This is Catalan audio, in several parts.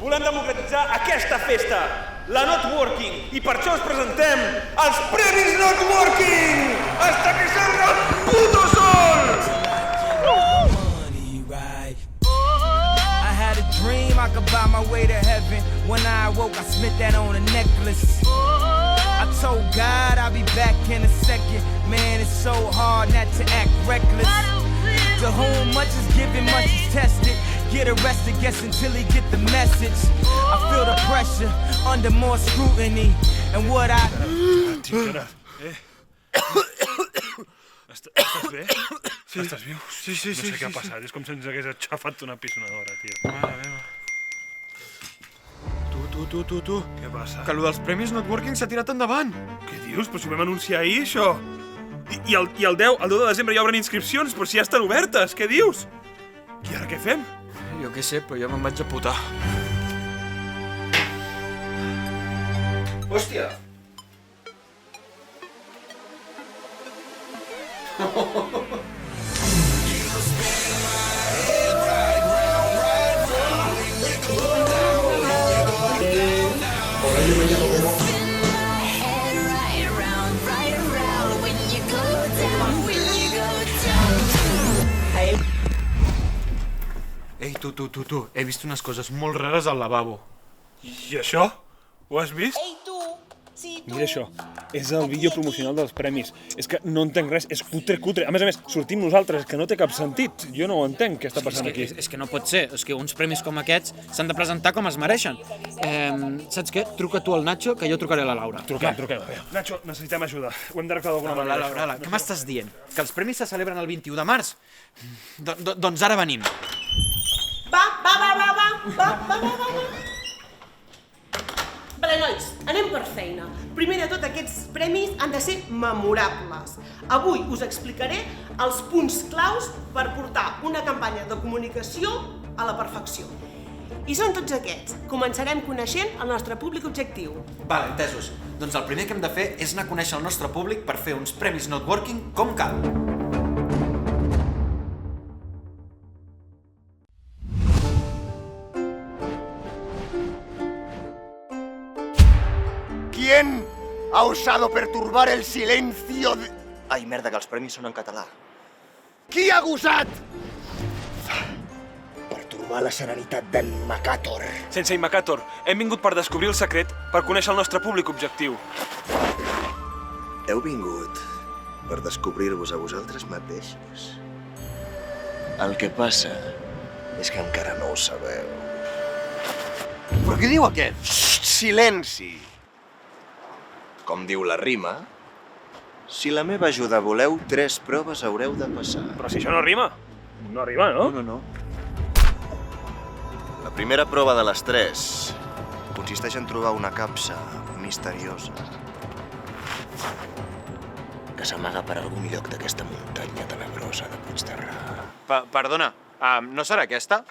volem democratitzar aquesta festa, la Notworking, i per això us presentem els Premis Notworking! Hasta que salga el puto sol! I had a dream I could buy my way to heaven. When I awoke, I spent that on a necklace. I told God I'll be back in a second. Man, it's so hard not to act reckless. To whom much is given, much is tested. Get arrested, guess until he get the message. I feel the pressure under more scrutiny. And what I... Estàs bé? Sí. Estàs viu? Sí. No sé què ha passat, és com si ens hagués aixafat una pisonadora, tio. Mare meva. Tu. Què passa? Que allò dels Premis Notworking s'ha tirat endavant. Què dius? Però si ho vam anunciar ahir, això. I el 10 de desembre ja obren inscripcions, però si ja estan obertes, què dius? I ara què fem? Jo què sé, però jo me'n vaig a putar. Hòstia! Ei, tu. He vist unes coses molt rares al lavabo. I això? Ho has vist? Ei, tu! Sí, tu! Mira això, és el vídeo promocional dels premis. És que no entenc res, és cutre. A més, sortim nosaltres, que no té cap sentit. Jo no ho entenc, què està passant aquí. És que no pot ser, és que uns premis com aquests s'han de presentar com es mereixen. Saps què? Truca tu al Nacho, que jo trucaré a la Laura. Truquem. Nacho, necessitem ajuda. Ho hem d'arreglar d'alguna manera. Laura, què m'estàs dient? Que els premis se celebren el 21 de març? Doncs ara venim. Va. Vale, nois, anem per feina. Primer de tot, aquests premis han de ser memorables. Avui us explicaré els punts claus per portar una campanya de comunicació a la perfecció. I són tots aquests. Començarem coneixent el nostre públic objectiu. Vale, entesos. Doncs el primer que hem de fer és anar a conèixer el nostre públic per fer uns premis Notworking com cal. ¿Quién ha osado perturbar el silencio de... Ai, merda, que els premis són en català. Qui ha gosat perturbar la serenitat d'en Macator? Sensei Macator, hem vingut per descobrir el secret, per conèixer el nostre públic objectiu. Heu vingut per descobrir-vos a vosaltres mateixos. El que passa és que encara no ho sabeu. Però què diu aquest? Xxt, silenci! Com diu la rima, si la meva ajuda voleu, 3 proves haureu de passar. Però si això no rima. No rima, no? No. La primera prova de les 3 consisteix en trobar una capsa misteriosa que s'amaga per algun lloc d'aquesta muntanya tenebrosa de Puigterrà. Perdona, no serà aquesta?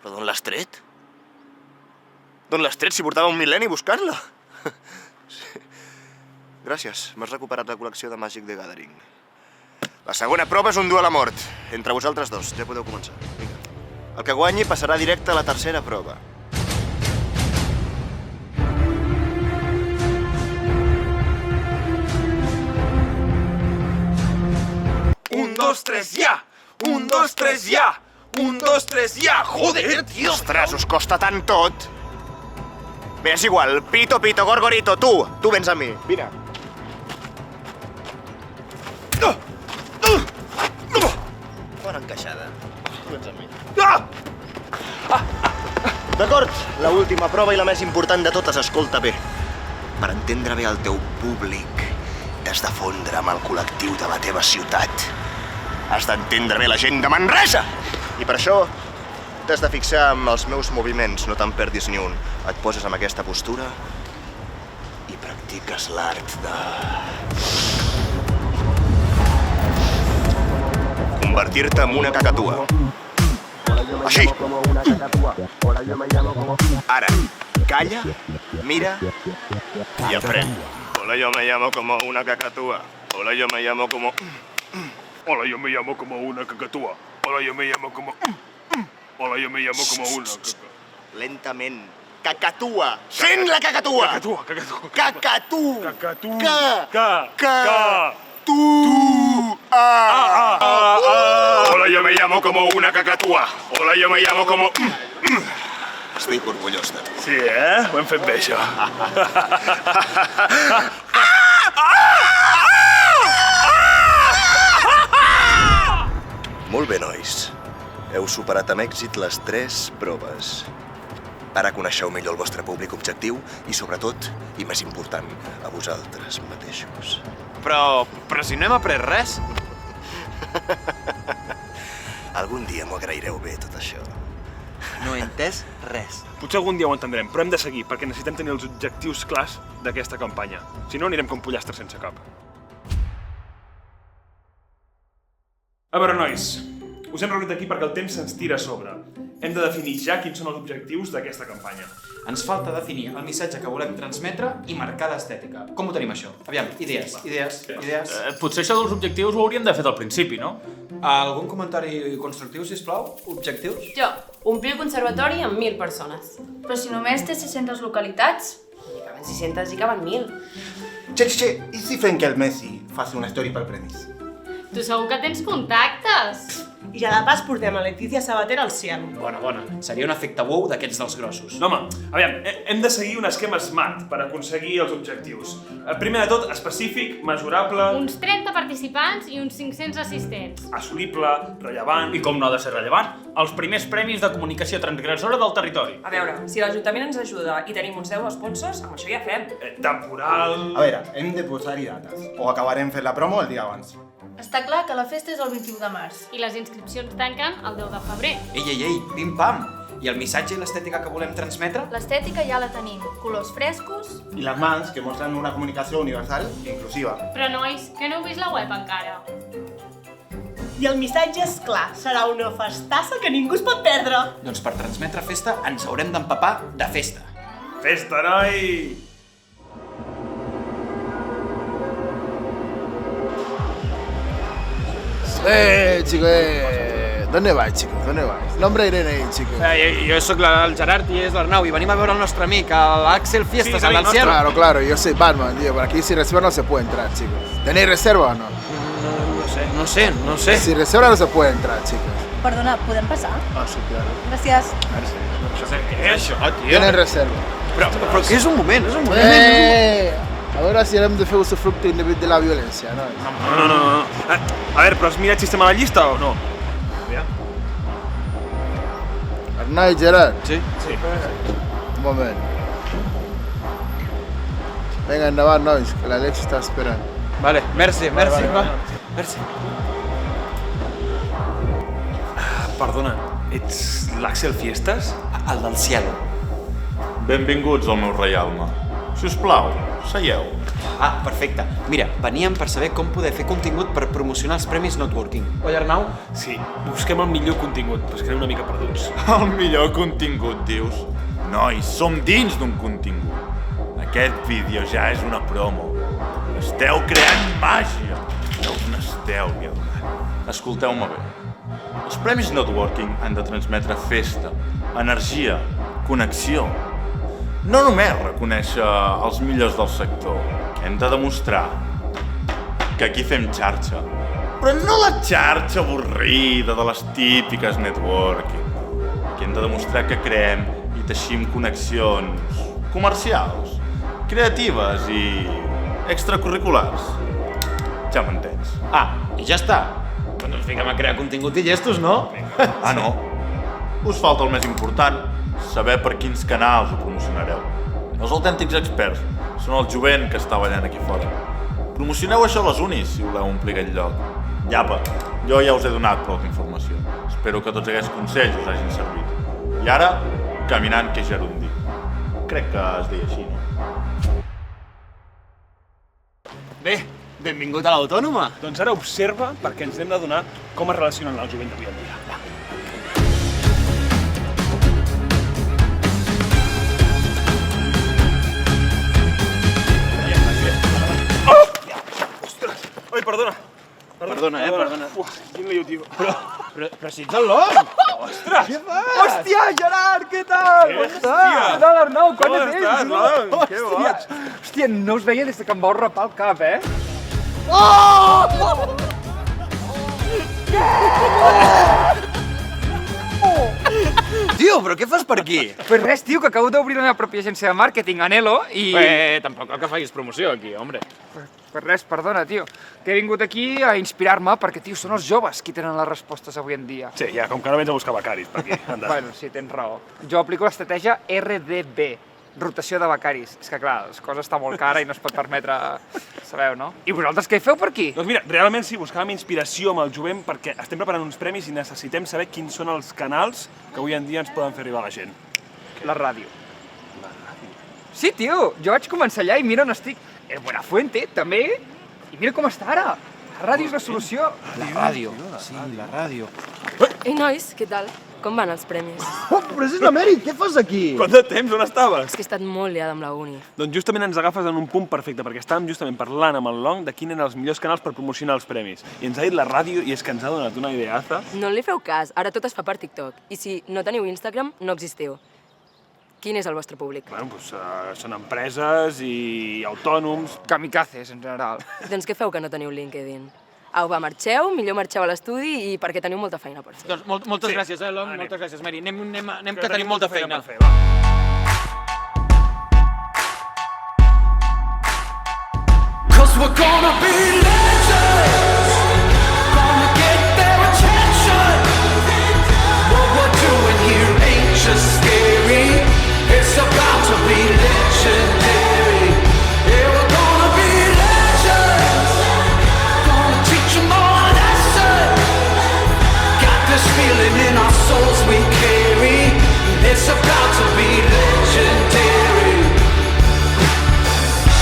Però d'on l'has tret? D'on l'has tret si portava un mil·lenni buscant-la? Sí. Gràcies, m'has recuperat la col·lecció de Magic the Gathering. La segona prova és un duel a mort. Entre vosaltres dos, ja podeu començar. Vinga. El que guanyi passarà directe a la tercera prova. Un, dos, tres, ja! Un, dos, tres, ja! Un, dos, tres, ja! Joder, tio! Ostres, us costa tant tot! Bé, és igual. Pito, gorgorito, tu vens amb mi. Vine. Bona encaixada. Tu vens amb mi. D'acord, l'última prova i la més important de totes, escolta bé. Per entendre bé el teu públic, t'has de fondre amb el col·lectiu de la teva ciutat. Has d'entendre bé la gent de Manresa! I per això t'has de fixar en els meus moviments, no te'n perdis ni un. Et poses en aquesta postura i practiques l'art de... convertir-te en una cacatua. Així. Ara, calla, mira i aprèn. Hola, yo me llamo como una cacatúa. Hola, yo me llamo como... Hola, yo me llamo como una cacatúa. Hola, yo me llamo como... Hola, yo me llamo como una. Lentament. Cacatua. Sent la cacatua. Cacatua. Cacatú. Cacatú. Hola, yo me llamo como una cacatúa. Hola, yo me llamo como... Estic orgullós de tu. Sí, eh? Ho hem fet bé, això. Molt bé, nois. Heu superat amb èxit les 3 proves. Ara coneixeu millor el vostre públic objectiu i, sobretot, i més important, a vosaltres mateixos. Però si no hem après res. Algun dia m'ho agraireu bé, tot això. No he entès res. Potser algun dia ho entendrem, però hem de seguir, perquè necessitem tenir els objectius clars d'aquesta campanya. Si no, anirem com pollastres sense cap. A veure, nois, us hem reunit aquí perquè el temps se'ns tira a sobre. Hem de definir ja quins són els objectius d'aquesta campanya. Ens falta definir el missatge que volem transmetre i marcar l'estètica. Com ho tenim, això? Aviam, idees. Potser això dels objectius ho hauríem de fer al principi, no? Algun comentari constructiu, sisplau? Objectius? Jo, omplir el conservatori amb 1.000 persones. Però si només té 600 localitats. I caben 600 i caben 1.000. Che, i si fem que el Messi faci una story pel premis? Tu segur que tens contactes. I ja de pas portem a Letícia Sabater al cielo. Bona. Seria un efecte wow d'aquests dels grossos. No, home, aviam, hem de seguir un esquema SMART per aconseguir els objectius. Primer de tot, específic, mesurable, Uns 30 participants i uns 500 assistents. assolible, rellevant... I com no ha de ser rellevant, els primers premis de comunicació transgressora del territori. A veure, si l'Ajuntament ens ajuda i tenim uns 10 sponsors, amb això ja fem. temporal... A veure, hem de posar-hi dates. O acabarem fent la promo el dia abans. Està clar que la festa és el 21 de març. I les inscripcions tanquen el 10 de febrer. Ei, pim-pam! I el missatge i l'estètica que volem transmetre? L'estètica ja la tenim. Colors frescos... I les mans que mostren una comunicació universal i inclusiva. Però nois, que no heu vist la web encara. I el missatge és clar, serà una festassa que ningú es pot perdre. Doncs per transmetre festa ens haurem d'empapar de festa. Festa, noi! Chicos, ¿dónde vais, chicos? ¿Dónde vais? Nombre Irene ahí, chicos. Jo sóc el Gerard i és l'Arnau i venim a veure el nostre amic, l'Axel Fiestas, el del cielo. Claro, yo soy Batman, tío, por aquí sin reserva no se puede entrar, chicos. ¿Tenéis reserva o no? No sé. Sin reserva no se puede entrar, chicos. Perdona, podem passar? Ah, sí, claro. Gràcies. Què és això, tio? Tienen reserva. Però que és un moment, A veure si hem de fer usufructe indegut de la violència, no? No. A veure, però has mirat si estem a la llista o no? Arnau i Gerard, Sí. un moment. Vinga, endavant, nois, que l'Àlex està esperant. Vale, merci. Merci. Perdona, ets l'Axel Fiestas? El del cielo. Benvinguts al meu reialme. Si us plau, seieu. Ah, perfecte. Mira, veníem per saber com poder fer contingut per promocionar els Premis Networking. Oi, Arnau? Sí, busquem el millor contingut, però es quedem una mica perduts. El millor contingut, dius? Nois, som dins d'un contingut. Aquest vídeo ja és una promo. Esteu creant màgia. No us n'esteu ni adonant. Escolteu-me bé. Els Premis Networking han de transmetre festa, energia, connexió. No només reconèixer els millors del sector. Hem de demostrar que aquí fem xarxa. Però no la xarxa avorrida de les típiques networking. Aquí hem de demostrar que creem i teixim connexions comercials, creatives i extracurriculars. Ja m'entens. Ah, i ja està. Doncs ens fiquem a crear contingut i llestos, no? Ah, no? Us falta el més important, saber per quins canals ho promocionareu. Els autèntics experts són el jovent que està ballant aquí fora. Promocioneu això a les unis, si voleu omplir aquest lloc. Llapa, jo ja us he donat prou d'informació. Espero que tots aquests consells us hagin servit. I ara, caminant que gerundi. Crec que es deia així, no? Bé, benvingut a l'Autònoma. Doncs ara observa perquè ens hem d'adonar com es relacionen el jovent d'avui en dia. Va. Ai, perdona. Perdona. Uah, quin lío, tio. Però Però si ets el Long! Ostres! Què fas? Hòstia, Gerard, què tal? Què Què tal, Arnau? Quant de temps? estàs, Long? Que boig! Hòstia, no us veia des que em vau rapar el cap, eh? Tio, però què fas per aquí? Pues res, tio, que acabo d'obrir la meva pròpia agència de màrqueting, Anelo, i... Tampoc cal que facis promoció aquí, hombre. Pues res, perdona, tio, que he vingut aquí a inspirar-me perquè, tio, són els joves qui tenen les respostes avui en dia. Sí, ja, com que no vens a buscar becaris per aquí. Anda. Bueno, sí, tens raó. Jo aplico l'estratègia RDB, rotació de becaris. És que, clar, la cosa està molt cara i no es pot permetre, sabeu, no? I vosaltres què feu per aquí? Doncs mira, realment sí, buscàvem inspiració amb el jovent perquè estem preparant uns premis i necessitem saber quins són els canals que avui en dia ens poden fer arribar a la gent. La ràdio. Sí, tio, jo vaig començar allà i mira on estic. El Buenafuente, també. I mira com està ara. La ràdio és la solució. La ràdio. Sí, la ràdio. Ei, nois, què tal? Com van els premis? Oh, però és l'Amèric, què fas aquí? Quant de temps? On estaves? És que he estat molt liada amb la uni. Doncs justament ens agafes en un punt perfecte, perquè estàvem justament parlant amb el Long de quins eren els millors canals per promocionar els premis. I ens ha dit la ràdio i és que ens ha donat una ideaza. No li feu cas, ara tot es fa per TikTok. I si no teniu Instagram, no existiu. Quin és el vostre públic? Bueno, doncs són empreses i autònoms. Kamikazes, en general. Doncs què feu que no teniu LinkedIn? Au, va, marxeu, millor marxeu a l'estudi i perquè teniu molta feina per fer. Doncs moltes gràcies, Long, moltes gràcies, Mary. Anem que tenim molta feina. Per fer, va. Cause we're gonna be legends, gonna get their attention. What we're doing here ain't just scary, it's about to be legendary. Yeah, we're gonna be legends, gonna teach them all a lesson. Got this feeling in our souls we carry, it's about to be legendary.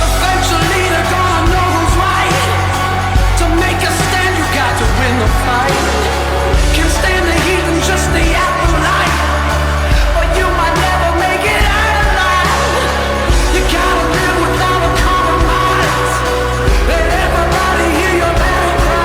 Eventually they're gonna know who's right. To make a stand you got to win the fight. Can't stand the heat and just the afterlife, but you might never make it out alive. You gotta live without a compromise. Let everybody hear your battle cry.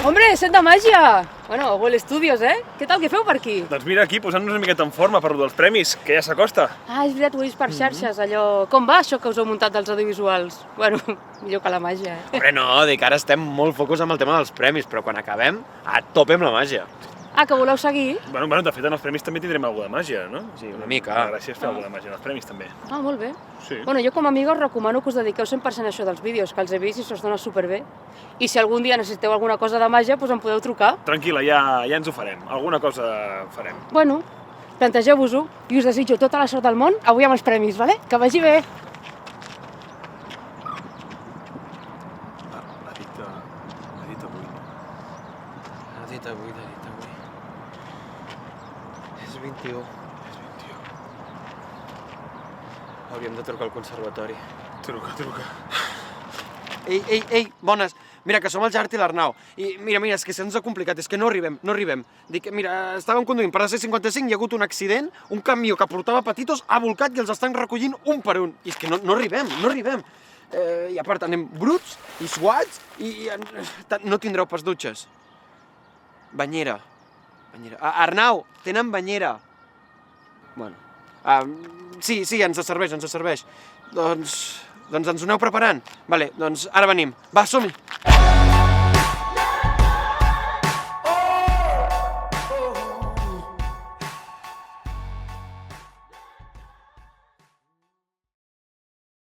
Hombre, set de màgia! Bueno, Google Studios, eh? Què tal, què feu per aquí? Doncs mira aquí, posant-nos una miqueta en forma per lo dels premis, que ja s'acosta. Ah, és veritat, ho he vist per xarxes, allò... Com va això que us heu muntat dels audiovisuals? Bueno, millor que la màgia, eh? Hombre, no, dic, ara estem molt focus amb el tema dels premis, però quan acabem, a tope amb la màgia. Ah, que voleu seguir? Bueno, de fet, en els premis també tindrem alguna de màgia, no? Sí, una mica. La gràcia és fer alguna de màgia en els premis, també. Ah, molt bé. Sí. Bueno, jo com a amiga us recomano que us dediqueu 100% a això dels vídeos, que els he vist i se'ls dona superbé. I si algun dia necessiteu alguna cosa de màgia, doncs em podeu trucar. Tranquil·la, ja ens ho farem. Alguna cosa farem. Bueno, plantegeu-vos-ho i us desitjo tota la sort del món avui amb els premis, vale? Que vagi bé! L'ha dit avui. L'ha dit avui. És 21. Hauríem de trucar al conservatori. Truca. Ei, bones. Mira, que som el Gerard i l'Arnau. I mira, és que se'ns ha complicat, és que no arribem. Dic, mira, estàvem conduint per la C55, hi ha hagut un accident, un camió que portava petitos ha volcat i els estan recollint un per un. I és que no arribem. I a part anem bruts i suats i no tindreu pas dutxes. Banyera. Arnau, tenen banyera. Bueno, sí, ens serveix. Doncs ens ho aneu preparant? Vale, doncs ara venim. Va, som-hi!